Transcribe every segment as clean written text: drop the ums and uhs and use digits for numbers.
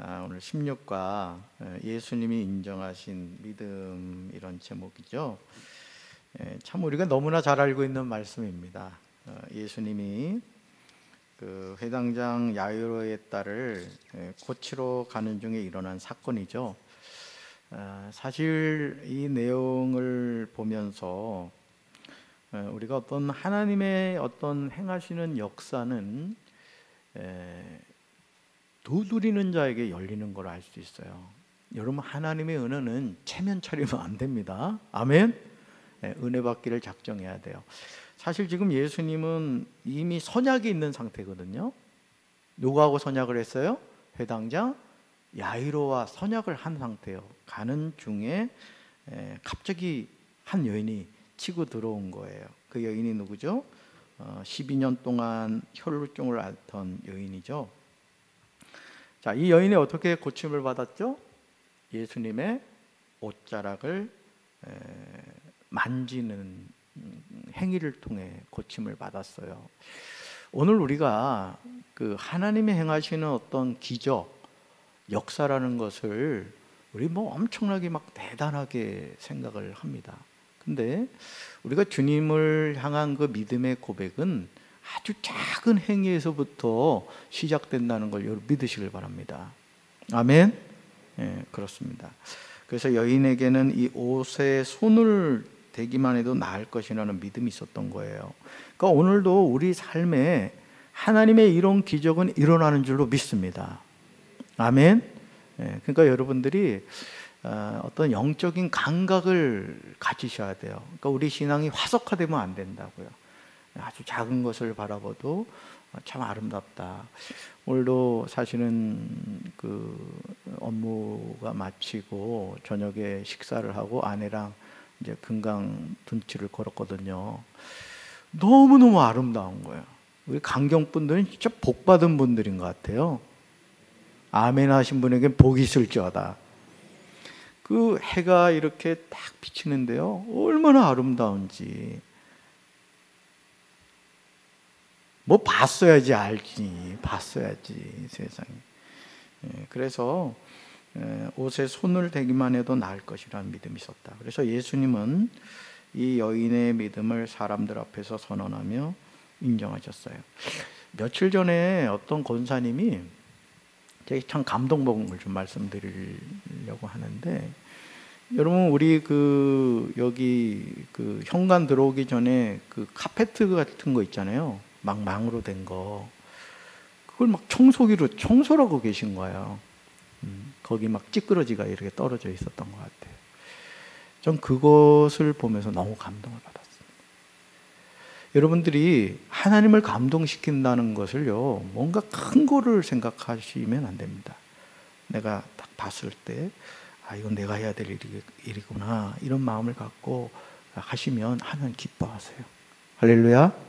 오늘 16과 예수님이 인정하신 믿음, 이런 제목이죠. 참 우리가 너무나 잘 알고 있는 말씀입니다. 예수님이 그 회당장 야이로의 딸을 고치러 가는 중에 일어난 사건이죠. 사실 이 내용을 보면서 우리가 어떤 하나님의 어떤 행하시는 역사는 두드리는 자에게 열리는 걸 알 수 있어요. 여러분, 하나님의 은혜는 체면 차리면 안 됩니다. 아멘. 은혜 받기를 작정해야 돼요. 사실 지금 예수님은 이미 선약이 있는 상태거든요. 누구하고 선약을 했어요? 회당장 야이로와 선약을 한 상태예요. 가는 중에 갑자기 한 여인이 치고 들어온 거예요. 그 여인이 누구죠? 12년 동안 혈루증을 앓던 여인이죠. 자, 이 여인이 어떻게 고침을 받았죠? 예수님의 옷자락을 만지는 행위를 통해 고침을 받았어요. 오늘 우리가 그 하나님이 행하시는 어떤 기적, 역사라는 것을 우리 엄청나게 대단하게 생각을 합니다. 근데 우리가 주님을 향한 그 믿음의 고백은 아주 작은 행위에서부터 시작된다는 걸 여러분 믿으시길 바랍니다. 아멘. 그렇습니다. 그래서 여인에게는 이 옷에 손을 대기만 해도 나을 것이라는 믿음이 있었던 거예요. 그러니까 오늘도 우리 삶에 하나님의 이런 기적은 일어나는 줄로 믿습니다. 아멘. 그러니까 여러분들이 어떤 영적인 감각을 가지셔야 돼요. 그러니까 우리 신앙이 화석화되면 안 된다고요. 아주 작은 것을 바라봐도 참 아름답다. 오늘도 사실은 그 업무가 마치고 저녁에 식사를 하고 아내랑 이제 금강 둔치를 걸었거든요. 너무너무 아름다운 거예요. 우리 강경분들은 진짜 복 받은 분들인 것 같아요. 아멘 하신 분에게 복이 있을지어다. 그 해가 이렇게 딱 비치는데요, 얼마나 아름다운지. 봤어야지 알지. 봤어야지 세상에. 그래서 옷에 손을 대기만 해도 나을 것이라는 믿음이 있었다. 그래서 예수님은 이 여인의 믿음을 사람들 앞에서 선언하며 인정하셨어요. 며칠 전에 어떤 권사님이 제가 참 감동먹은 걸 좀 말씀드리려고 하는데, 여러분 우리 여기 현관 들어오기 전에 그 카페트 같은 거 있잖아요. 망으로 된 거. 그걸 청소기로 청소를 하고 계신 거예요. 거기 찌끄러지가 이렇게 떨어져 있었던 것 같아요. 전 그것을 보면서 너무 감동을 받았습니다. 여러분들이 하나님을 감동시킨다는 것을요, 뭔가 큰 거를 생각하시면 안 됩니다. 내가 딱 봤을 때 이건 내가 해야 될 일이구나, 이런 마음을 갖고 하시면 하나님 기뻐하세요. 할렐루야.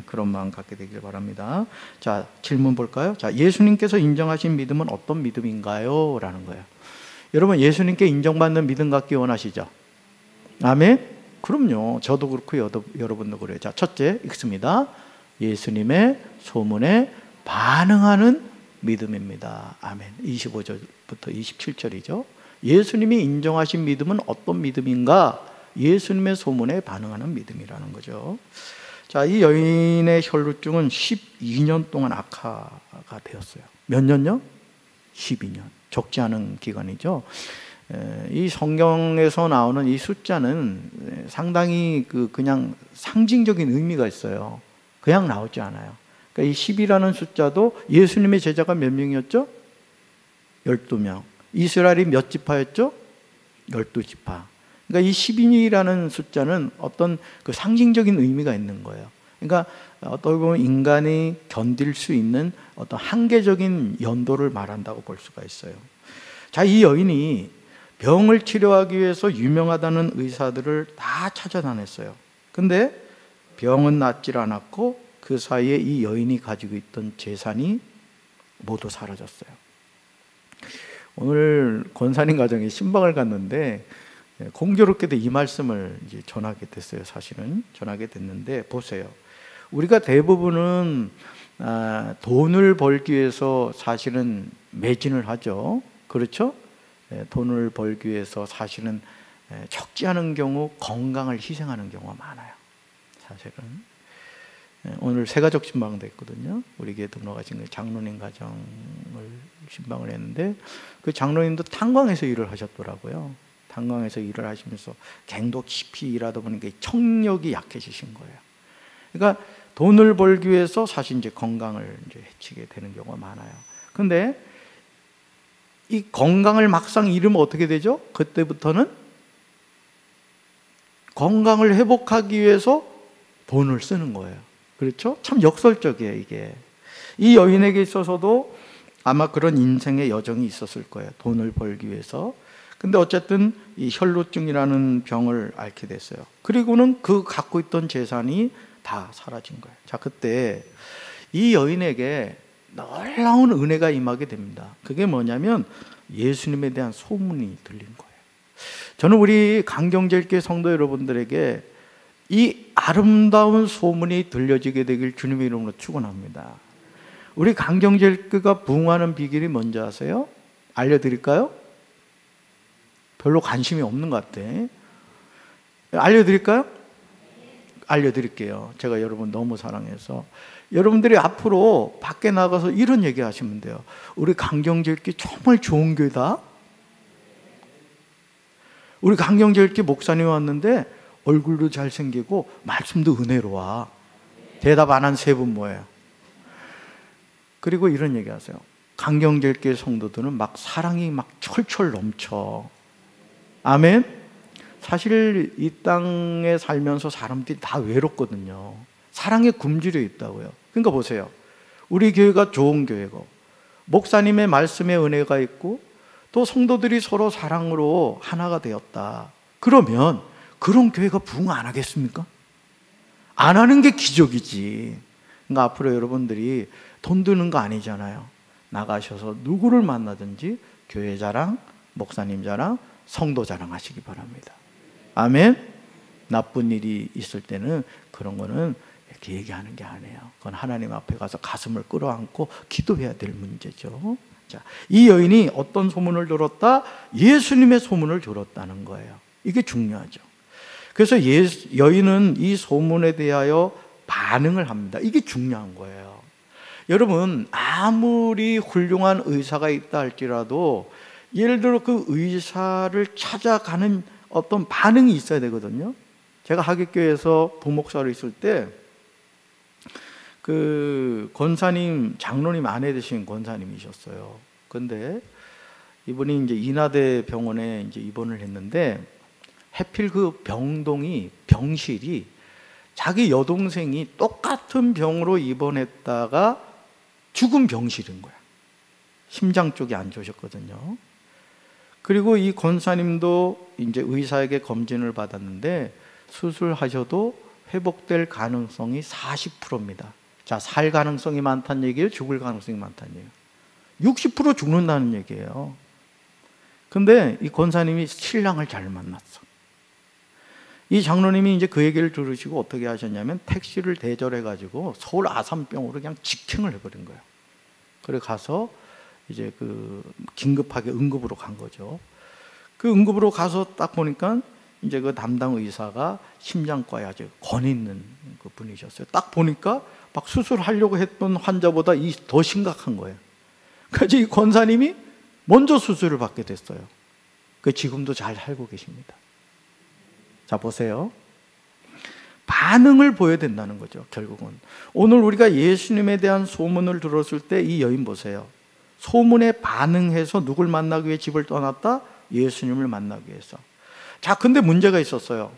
그런 마음 갖게 되길 바랍니다. 자, 질문 볼까요? 자, 예수님께서 인정하신 믿음은 어떤 믿음인가요? 라는 거예요. 여러분, 예수님께 인정받는 믿음 갖기 원하시죠? 아멘? 그럼요. 저도 그렇고 여러분도 그래요. 자, 첫째 읽습니다. 예수님의 소문에 반응하는 믿음입니다. 아멘. 25절부터 27절이죠. 예수님이 인정하신 믿음은 어떤 믿음인가? 예수님의 소문에 반응하는 믿음이라는 거죠. 자, 이 여인의 혈루증은 12년 동안 악화가 되었어요. 몇 년요? 12년. 적지 않은 기간이죠. 이 성경에서 나오는 이 숫자는 상당히 그냥 상징적인 의미가 있어요. 그냥 나오지 않아요. 그러니까 이 10이라는 숫자도 예수님의 제자가 몇 명이었죠? 12명. 이스라엘이 몇 지파였죠? 12지파. 그러니까 이 12라는 숫자는 어떤 그 상징적인 의미가 있는 거예요. 그러니까 어떻게 보면 인간이 견딜 수 있는 어떤 한계적인 연도를 말한다고 볼 수가 있어요. 자, 이 여인이 병을 치료하기 위해서 유명하다는 의사들을 다 찾아다녔어요. 근데 병은 낫질 않았고 그 사이에 이 여인이 가지고 있던 재산이 모두 사라졌어요. 오늘 권사님 가정에 신방을 갔는데 공교롭게도 이 말씀을 이제 전하게 됐어요. 사실은 전하게 됐는데, 보세요. 우리가 대부분은 돈을 벌기 위해서 사실은 매진을 하죠. 그렇죠? 돈을 벌기 위해서 사실은 적지 않은 경우 건강을 희생하는 경우가 많아요. 사실은 오늘 새가족 신방도 했거든요. 우리 교회 등록하신 그 장로님 가정을 신방을 했는데 그 장로님도 탄광에서 일을 하셨더라고요. 탄광에서 일을 하시면서 갱도 깊이 일하다 보니까 청력이 약해지신 거예요. 그러니까 돈을 벌기 위해서 사실 이제 건강을 이제 해치게 되는 경우가 많아요. 근데 이 건강을 막상 잃으면 어떻게 되죠? 그때부터는 건강을 회복하기 위해서 돈을 쓰는 거예요. 그렇죠? 참 역설적이에요, 이게. 이 여인에게 있어서도 아마 그런 인생의 여정이 있었을 거예요. 돈을 벌기 위해서. 근데 어쨌든 이 혈루증이라는 병을 앓게 됐어요. 그리고는 그 갖고 있던 재산이 다 사라진 거예요. 자, 그때 이 여인에게 놀라운 은혜가 임하게 됩니다. 그게 뭐냐면 예수님에 대한 소문이 들린 거예요. 저는 우리 강경제일교회 성도 여러분들에게 이 아름다운 소문이 들려지게 되길 주님의 이름으로 축원합니다. 우리 강경제일교회가 부흥하는 비결이 뭔지 아세요? 알려드릴까요? 별로 관심이 없는 것 같아. 알려드릴까요? 알려드릴게요. 제가 여러분 너무 사랑해서 여러분들이 앞으로 밖에 나가서 이런 얘기 하시면 돼요. 우리 강경제일교회 정말 좋은 교회다. 우리 강경제일교회 목사님 왔는데 얼굴도 잘생기고 말씀도 은혜로워. 대답 안 한 세 분 뭐예요? 그리고 이런 얘기 하세요. 강경제일교회 성도들은 막 사랑이 막 철철 넘쳐. 아멘. 사실 이 땅에 살면서 사람들이 다 외롭거든요. 사랑에 굶주려 있다고요. 그러니까 보세요. 우리 교회가 좋은 교회고 목사님의 말씀에 은혜가 있고 또 성도들이 서로 사랑으로 하나가 되었다. 그러면 그런 교회가 부흥 안 하겠습니까? 안 하는 게 기적이지. 그러니까 앞으로 여러분들이 돈 드는 거 아니잖아요. 나가셔서 누구를 만나든지 교회 자랑, 목사님 자랑, 성도 자랑 하시기 바랍니다. 아멘. 나쁜 일이 있을 때는 그런 거는 이렇게 얘기하는 게 아니에요. 그건 하나님 앞에 가서 가슴을 끌어안고 기도해야 될 문제죠. 자, 이 여인이 어떤 소문을 들었다? 예수님의 소문을 들었다는 거예요. 이게 중요하죠. 그래서 여인은 이 소문에 대하여 반응을 합니다. 이게 중요한 거예요. 여러분, 아무리 훌륭한 의사가 있다 할지라도 예를 들어 그 의사를 찾아가는 어떤 반응이 있어야 되거든요. 제가 하객교회에서 부목사로 있을 때 그 권사님, 장로님 아내 되신 권사님이셨어요. 근데 이분이 이제 인하대 병원에 이제 입원을 했는데 하필 그 병실이 자기 여동생이 똑같은 병으로 입원했다가 죽은 병실인 거야. 심장 쪽이 안 좋으셨거든요. 그리고 이 권사님도 이제 의사에게 검진을 받았는데 수술하셔도 회복될 가능성이 40%입니다. 자, 살 가능성이 많다는 얘기예요? 죽을 가능성이 많다는 얘기예요? 60% 죽는다는 얘기예요. 근데 이 권사님이 신랑을 잘 만났어. 이 장로님이 이제 그 얘기를 들으시고 어떻게 하셨냐면 택시를 대절해가지고 서울 아산병으로 그냥 직행을 해버린 거예요. 그래 가서 이제 그 긴급하게 응급으로 간 거죠. 그 응급으로 가서 딱 보니까 이제 그 담당 의사가 심장과에 아주 권 있는 그 분이셨어요. 딱 보니까 막 수술하려고 했던 환자보다 더 심각한 거예요. 그래서 이 권사님이 먼저 수술을 받게 됐어요. 그 지금도 잘 살고 계십니다. 자, 보세요. 반응을 보여야 된다는 거죠, 결국은. 오늘 우리가 예수님에 대한 소문을 들었을 때 이 여인 보세요. 소문에 반응해서 누굴 만나기 위해 집을 떠났다? 예수님을 만나기 위해서. 자, 근데 문제가 있었어요.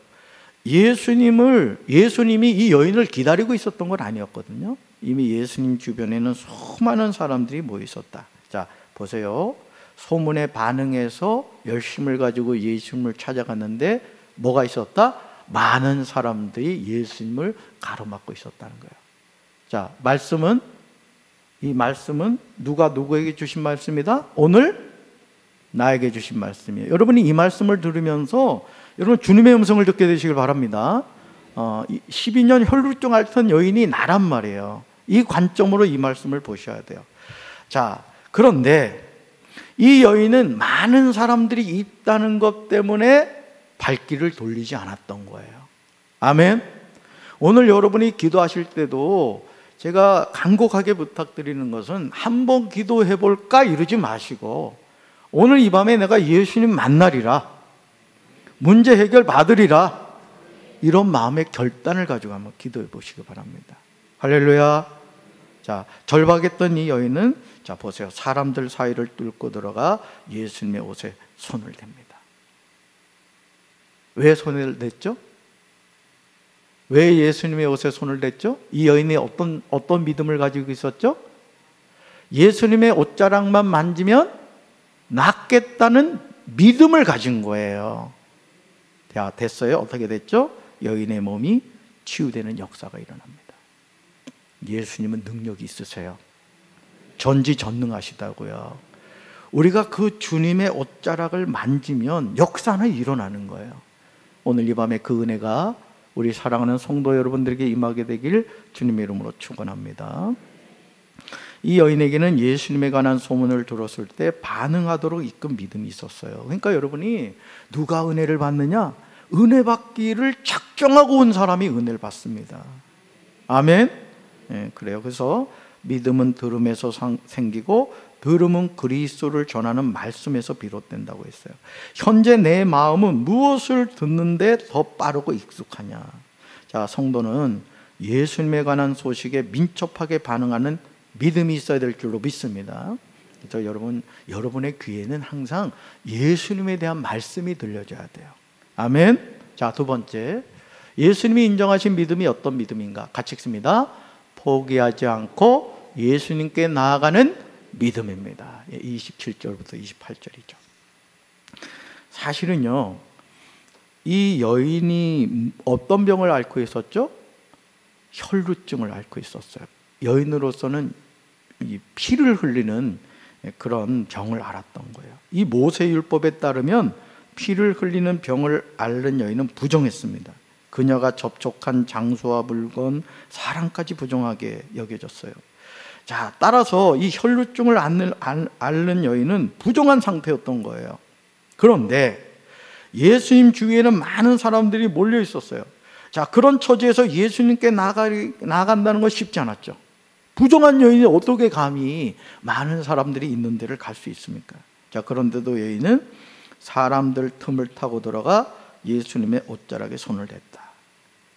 예수님이 이 여인을 기다리고 있었던 건 아니었거든요. 이미 예수님 주변에는 수많은 사람들이 모여 있었다. 자, 보세요. 소문에 반응해서 열심을 가지고 예수님을 찾아갔는데 뭐가 있었다? 많은 사람들이 예수님을 가로막고 있었다는 거예요. 자, 이 말씀은 누가 누구에게 주신 말씀이다? 오늘 나에게 주신 말씀이에요. 여러분이 이 말씀을 들으면서 여러분 주님의 음성을 듣게 되시길 바랍니다. 12년 혈루증 앓던 여인이 나란 말이에요. 이 관점으로 이 말씀을 보셔야 돼요. 자, 그런데 이 여인은 많은 사람들이 있다는 것 때문에 발길을 돌리지 않았던 거예요. 아멘. 오늘 여러분이 기도하실 때도 제가 간곡하게 부탁드리는 것은 한번 기도해 볼까 이러지 마시고, 오늘 이 밤에 내가 예수님 만나리라, 문제 해결 받으리라, 이런 마음의 결단을 가지고 한번 기도해 보시기 바랍니다. 할렐루야. 자, 절박했던 이 여인은, 자 보세요, 사람들 사이를 뚫고 들어가 예수님의 옷에 손을 댑니다. 왜 손을 댔죠? 왜 예수님의 옷에 손을 댔죠? 이 여인이 어떤 믿음을 가지고 있었죠? 예수님의 옷자락만 만지면 낫겠다는 믿음을 가진 거예요. 자, 됐어요? 어떻게 됐죠? 여인의 몸이 치유되는 역사가 일어납니다. 예수님은 능력이 있으세요. 전지전능하시다고요. 우리가 그 주님의 옷자락을 만지면 역사는 일어나는 거예요. 오늘 이 밤에 그 은혜가 우리 사랑하는 성도 여러분들에게 임하게 되길 주님의 이름으로 축원합니다. 이 여인에게는 예수님에 관한 소문을 들었을 때 반응하도록 이끈 믿음이 있었어요. 그러니까 여러분이 누가 은혜를 받느냐? 은혜 받기를 작정하고 온 사람이 은혜를 받습니다. 아멘. 네, 그래요. 그래서 믿음은 들음에서 생기고 들음은 그리스도를 전하는 말씀에서 비롯된다고 했어요. 현재 내 마음은 무엇을 듣는데 더 빠르고 익숙하냐? 자, 성도는 예수님에 관한 소식에 민첩하게 반응하는 믿음이 있어야 될 줄로 믿습니다. 그래서 여러분의 귀에는 항상 예수님에 대한 말씀이 들려줘야 돼요. 아멘. 자, 두 번째, 예수님이 인정하신 믿음이 어떤 믿음인가? 같이 읽습니다. 포기하지 않고 예수님께 나아가는 믿음입니다. 27절부터 28절이죠. 사실은요, 이 여인이 어떤 병을 앓고 있었죠? 혈루증을 앓고 있었어요. 여인으로서는 이 피를 흘리는 그런 병을 앓았던 거예요. 이 모세율법에 따르면 피를 흘리는 병을 앓는 여인은 부정했습니다. 그녀가 접촉한 장소와 물건, 사람까지 부정하게 여겨졌어요. 자, 따라서 이 혈루증을 앓는 여인은 부정한 상태였던 거예요. 그런데 예수님 주위에는 많은 사람들이 몰려 있었어요. 자, 그런 처지에서 예수님께 나간다는 건 쉽지 않았죠. 부정한 여인이 어떻게 감히 많은 사람들이 있는 데를 갈 수 있습니까? 자, 그런데도 여인은 사람들 틈을 타고 들어가 예수님의 옷자락에 손을 댔다.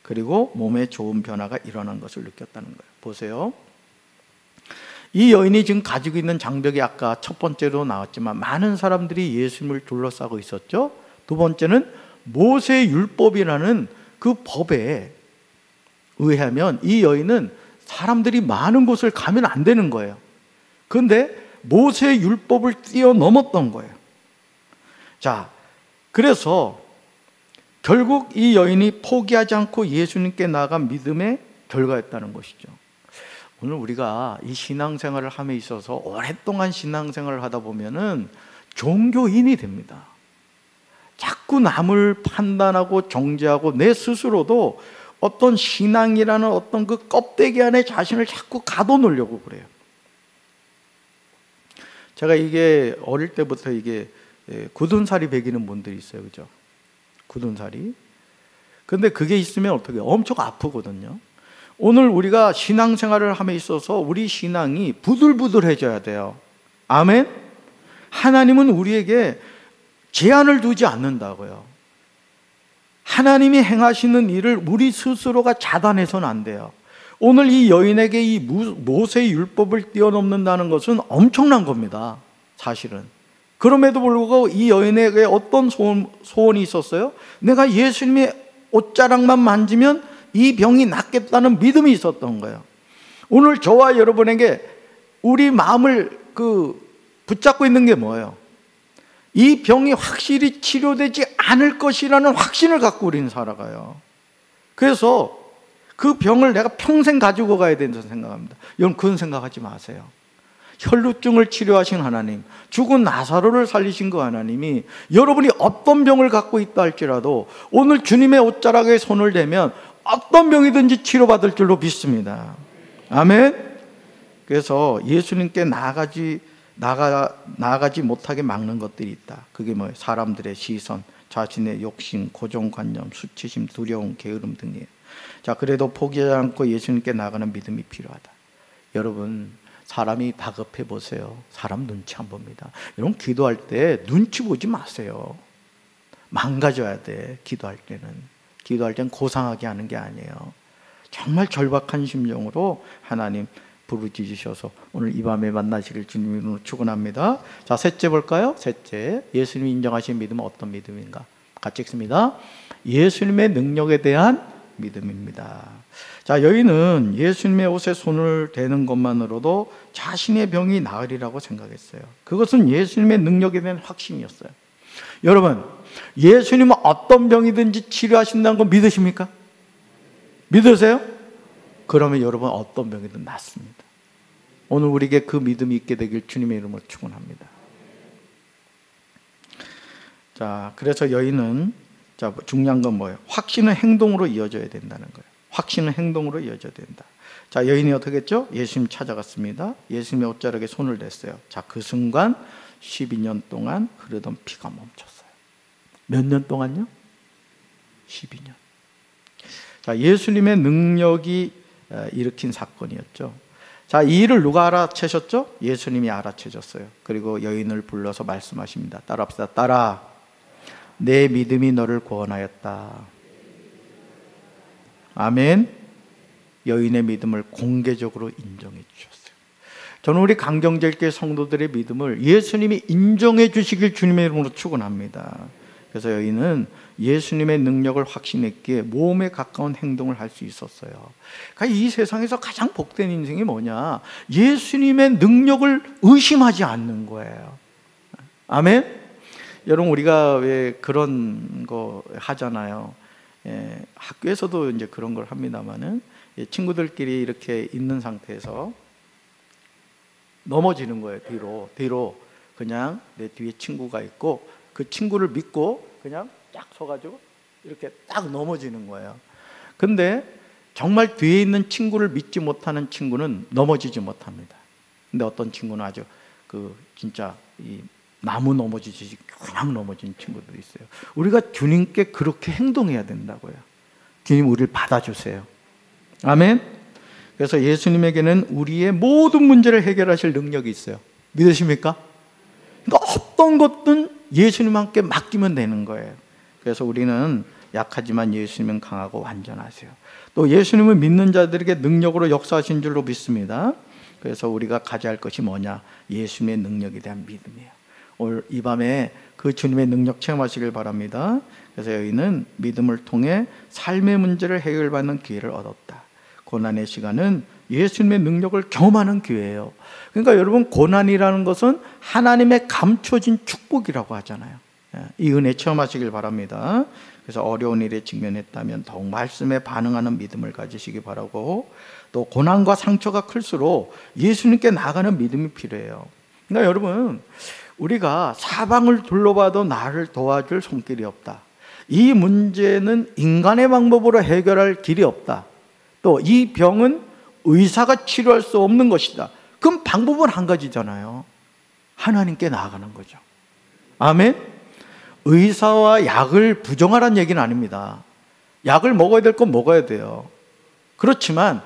그리고 몸에 좋은 변화가 일어난 것을 느꼈다는 거예요. 보세요. 이 여인이 지금 가지고 있는 장벽이 아까 첫 번째로 나왔지만 많은 사람들이 예수님을 둘러싸고 있었죠. 두 번째는 모세 율법이라는 그 법에 의하면 이 여인은 사람들이 많은 곳을 가면 안 되는 거예요. 그런데 모세 율법을 뛰어넘었던 거예요. 자, 그래서 결국 이 여인이 포기하지 않고 예수님께 나아간 믿음의 결과였다는 것이죠. 오늘 우리가 이 신앙생활을 함에 있어서 오랫동안 신앙생활을 하다 보면은 종교인이 됩니다. 자꾸 남을 판단하고 정죄하고 내 스스로도 어떤 신앙이라는 어떤 그 껍데기 안에 자신을 자꾸 가둬놓으려고 그래요. 제가 이게 어릴 때부터 이게 굳은 살이 배기는 분들이 있어요. 그죠? 굳은 살이. 근데 그게 있으면 어떻게 해요? 엄청 아프거든요. 오늘 우리가 신앙생활을 함에 있어서 우리 신앙이 부들부들해져야 돼요. 아멘? 하나님은 우리에게 제한을 두지 않는다고요. 하나님이 행하시는 일을 우리 스스로가 자단해서는 안 돼요. 오늘 이 여인에게 이 모세의 율법을 뛰어넘는다는 것은 엄청난 겁니다. 사실은. 그럼에도 불구하고 이 여인에게 어떤 소원이 있었어요? 내가 예수님의 옷자락만 만지면 이 병이 낫겠다는 믿음이 있었던 거예요. 오늘 저와 여러분에게 우리 마음을 붙잡고 있는 게 뭐예요? 이 병이 확실히 치료되지 않을 것이라는 확신을 갖고 우리는 살아가요. 그래서 그 병을 내가 평생 가지고 가야 된다고 생각합니다. 여러분 그런 생각하지 마세요. 혈루증을 치료하신 하나님, 죽은 나사로를 살리신 그 하나님이 여러분이 어떤 병을 갖고 있다 할지라도 오늘 주님의 옷자락에 손을 대면 어떤 병이든지 치료받을 줄로 믿습니다. 아멘. 그래서 예수님께 나아가지 못하게 막는 것들이 있다. 그게 뭐예요? 사람들의 시선, 자신의 욕심, 고정관념, 수치심, 두려움, 게으름 등이에요. 자, 그래도 포기하지 않고 예수님께 나가는 믿음이 필요하다. 여러분, 사람이 다급해 보세요. 사람 눈치 안 봅니다. 여러분, 기도할 때 눈치 보지 마세요. 망가져야 돼. 기도할 때는 고상하게 하는 게 아니에요. 정말 절박한 심정으로 하나님 부르짖으셔서 오늘 이 밤에 만나시길 주님으로 축원합니다. 자, 셋째 볼까요? 셋째, 예수님이 인정하신 믿음은 어떤 믿음인가? 같이 읽습니다. 예수님의 능력에 대한 믿음입니다. 자, 여인은 예수님의 옷에 손을 대는 것만으로도 자신의 병이 나으리라고 생각했어요. 그것은 예수님의 능력에 대한 확신이었어요. 여러분, 예수님은 어떤 병이든지 치료하신다는 거 믿으십니까? 믿으세요? 그러면 여러분 어떤 병이든 낫습니다. 오늘 우리에게 그 믿음이 있게 되길 주님의 이름으로 축원합니다. 자, 그래서 여인은, 자, 중요한 건 뭐예요? 확신은 행동으로 이어져야 된다는 거예요. 확신은 행동으로 이어져야 된다. 자, 여인이 어떻게 했죠? 예수님 찾아갔습니다. 예수님의 옷자락에 손을 댔어요. 자, 그 순간 12년 동안 흐르던 피가 멈췄어요. 몇 년 동안요? 12년. 자, 예수님의 능력이 일으킨 사건이었죠. 자, 이 일을 누가 알아채셨죠? 예수님이 알아채셨어요. 그리고 여인을 불러서 말씀하십니다. 따라합시다. 딸아, 내 믿음이 너를 구원하였다. 아멘. 여인의 믿음을 공개적으로 인정해 주셨어요. 저는 우리 강경제일교회 성도들의 믿음을 예수님이 인정해 주시길 주님의 이름으로 축원합니다. 그래서 여인은 예수님의 능력을 확신했기에 모험에 가까운 행동을 할 수 있었어요. 그러니까 이 세상에서 가장 복된 인생이 뭐냐? 예수님의 능력을 의심하지 않는 거예요. 아멘? 여러분, 우리가 왜 그런 거 하잖아요. 학교에서도 이제 그런 걸 합니다만은, 친구들끼리 이렇게 있는 상태에서 넘어지는 거예요. 뒤로 그냥 내 뒤에 친구가 있고 그 친구를 믿고 그냥 딱 서가지고 이렇게 딱 넘어지는 거예요. 근데 정말 뒤에 있는 친구를 믿지 못하는 친구는 넘어지지 못합니다. 근데 어떤 친구는 아주 진짜 이 나무 넘어지듯이 그냥 넘어진 친구들이 있어요. 우리가 주님께 그렇게 행동해야 된다고요. 주님, 우리를 받아주세요. 아멘. 그래서 예수님에게는 우리의 모든 문제를 해결하실 능력이 있어요. 믿으십니까? 그러니까 어떤 것든 예수님 함께 맡기면 되는 거예요. 그래서 우리는 약하지만 예수님은 강하고 완전하세요. 또 예수님을 믿는 자들에게 능력으로 역사하신 줄로 믿습니다. 그래서 우리가 가져야 할 것이 뭐냐? 예수님의 능력에 대한 믿음이에요. 오늘 이 밤에 그 주님의 능력 체험하시길 바랍니다. 그래서 여인은 믿음을 통해 삶의 문제를 해결받는 기회를 얻었다. 고난의 시간은 예수님의 능력을 경험하는 기회예요. 그러니까 여러분, 고난이라는 것은 하나님의 감춰진 축복이라고 하잖아요. 이 은혜 체험하시길 바랍니다. 그래서 어려운 일에 직면했다면 더욱 말씀에 반응하는 믿음을 가지시기 바라고, 또 고난과 상처가 클수록 예수님께 나가는 믿음이 필요해요. 그러니까 여러분, 우리가 사방을 둘러봐도 나를 도와줄 손길이 없다. 이 문제는 인간의 방법으로 해결할 길이 없다. 또 이 병은 의사가 치료할 수 없는 것이다. 그럼 방법은 한 가지잖아요. 하나님께 나아가는 거죠. 아멘. 의사와 약을 부정하라는 얘기는 아닙니다. 약을 먹어야 될 건 먹어야 돼요. 그렇지만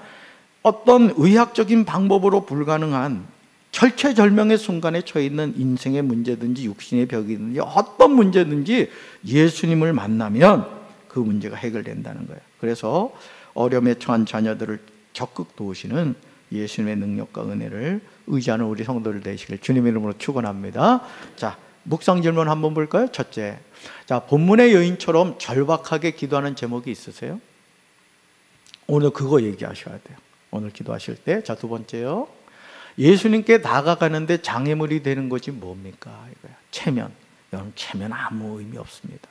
어떤 의학적인 방법으로 불가능한 절체절명의 순간에 처해 있는 인생의 문제든지 육신의 벽이든지 어떤 문제든지 예수님을 만나면 그 문제가 해결된다는 거예요. 그래서 어려움에 처한 자녀들을 적극 도우시는 예수님의 능력과 은혜를 의지하는 우리 성도들 되시길 주님의 이름으로 축원합니다. 자, 묵상 질문 한번 볼까요? 첫째, 자, 본문의 여인처럼 절박하게 기도하는 제목이 있으세요? 오늘 그거 얘기하셔야 돼요. 오늘 기도하실 때. 자, 두 번째요, 예수님께 다가가는데 장애물이 되는 것이 뭡니까? 이거야. 체면. 여러분, 체면 아무 의미 없습니다.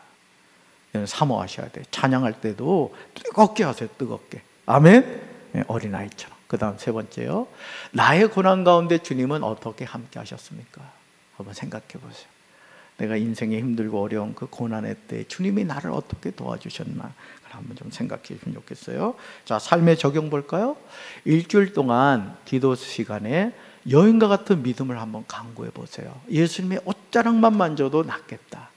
여러분, 사모하셔야 돼요. 찬양할 때도 뜨겁게 하세요. 뜨겁게. 아멘. 네, 어린아이처럼. 그 다음 세 번째요, 나의 고난 가운데 주님은 어떻게 함께 하셨습니까? 한번 생각해 보세요. 내가 인생에 힘들고 어려운 그 고난의 때 주님이 나를 어떻게 도와주셨나 한번 좀 생각해 주시면 좋겠어요. 자, 삶의 적용 볼까요? 일주일 동안 기도 시간에 여인과 같은 믿음을 한번 강구해 보세요. 예수님의 옷자락만 만져도 낫겠다.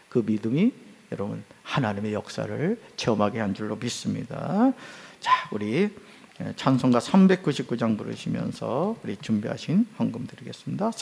그 믿음이 여러분 하나님의 역사를 체험하게 한 줄로 믿습니다. 자, 우리 찬송가 399장 부르시면서 우리 준비하신 헌금 드리겠습니다.